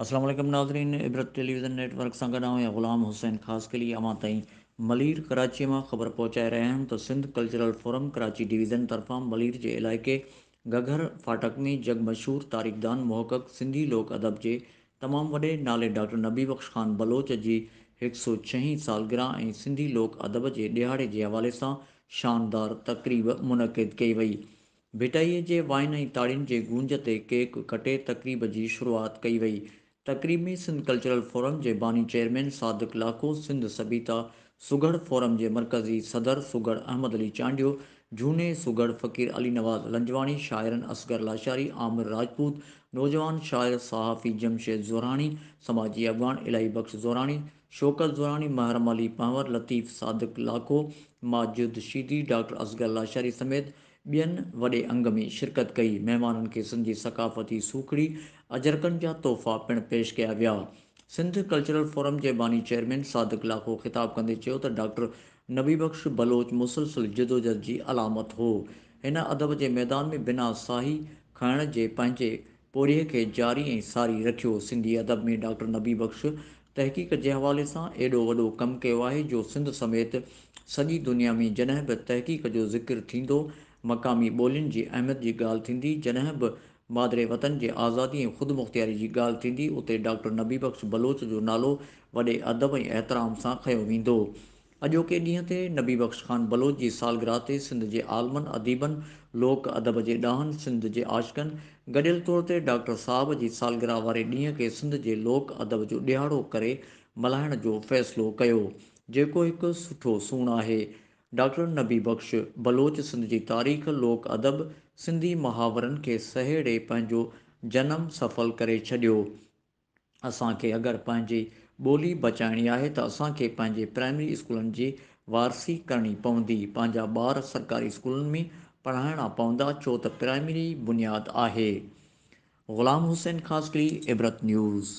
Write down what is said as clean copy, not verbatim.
अस्सलाम वालेकुम नाज़रीन, इबरत टेलीविज़न नेटवर्क सां गॾु आहियां ग़ुलाम हुसैन। ख़ासि के लिए अवां ताईं मलीर कराची मां ख़बर पहुचाए रहिया आहियूं त Sindh cultural forum Karachi division तरफ़ां मलीर जे इलाइक़े गघर फाटक में जग मशहूर तारीख़दान मुहक़क़ सिंधी लोक अदब जे तमामु वॾे नाले डॉक्टर नबी बख़्श ख़ान बलोच जी 106वीं सालगिरह ऐं सिंधी लोक अदब जे ॾिहाड़े जे हवाले सां शानदार तक़रीब मुनक़िद कई वई। भिटाईअ जे वाइन ऐं ताड़ियुनि जे गूंज ते केक कटे तक़रीब जी शुरूआति कई वई। तक़रीब में सिंध कल्चरल फोरम जे बानी चेयरमैन सादिक लाखो, सिंध सबीता सुगढ़ फोरम जे मरकज़ी सदर सुगढ़ अहमद अली चांडियो, झूने सुगढ़ फ़कीर अली नवाज़ लंजवाणी, शाइरन असगर लाशारी, आमिर राजपूत, नौजवान शाइर सहाफ़ी जमशेद ज़ोराणी, समाजी अॻवान इलाही बख़्श ज़ोराणी, शौकत ज़ोराणी, महरम अली पंवर, लतीफ़ सादिक लाखो, माजिद शीदी, डॉक्टर असगर लाशारी समेत ॿियनि वॾे अंग में शिरकत कई। महिमाननि खे सिंधी सक़ाफ़ती सूखड़ी अजरकनि जा तोहफ़ा पिणु पेश कया विया। सिंध कल्चरल फोरम जे बानी चेयरमैन सादिक लाखो ख़िताब कंदे चयो त डॉक्टर नबी बख़्श बलोच मुसलसिल जिदोजहद जी अलामत हो। हिन अदब जे मैदान में बिना साही खणण जे पंहिंजे पोड़ीअ खे जारी ऐं सारी रखियो। सिंधी अदब में डॉक्टर नबी बख़्श तहक़ीक़ जे हवाले सां एॾो वॾो कमु कयो आहे जो सिंध समेत सॼी दुनिया में जॾहिं बि तहक़ीक़ जो ज़िक्र थींदो, मक़ामी ॿोलियुनि जी अहमियत जी ॻाल्हि थींदी, जॾहिं बि मादिरे वतन जे आज़ादी ऐं ख़ुदि मुख़्तियारी जी ॻाल्हि थींदी, उते डॉक्टर नबी बख़्श बलोच जो नालो वॾे अदब ऐं एहतराम सां खंयो वेंदो। अॼोके ॾींहं ते नबी बख़्श ख़ान बलोच जी सालगिरह ते सिंध जे आलमनि, अदीबनि, लोक अदब जे ॾाहनि, सिंध जे आशिक़नि गॾियल तौर ते डॉक्टर साहब जी सालगिरह वारे ॾींहं खे सिंध जे लोक अदब जो ॾिहाड़ो करे मल्हाइण जो फ़ैसिलो कयो, जेको हिकु सुठो सूणु आहे। डॉक्टर नबी बख़्श बलोच सिंध जी तारीख़, लोक अदब, सिंधी मुहावरनि खे सहेड़े पंहिंजो जनम सफ़ल करे छॾियो। असांखे अगरि पंहिंजी ॿोली बचाइणी आहे त असांखे पंहिंजे प्राइमरी स्कूलनि जी वारसी करणी पवंदी। पंहिंजा ॿार सरकारी स्कूलनि में पढ़ाइणा पवंदा, छो त प्राइमरी बुनियादु आहे। ग़ुलाम हुसैन, ख़ासि इबरत न्यूज़।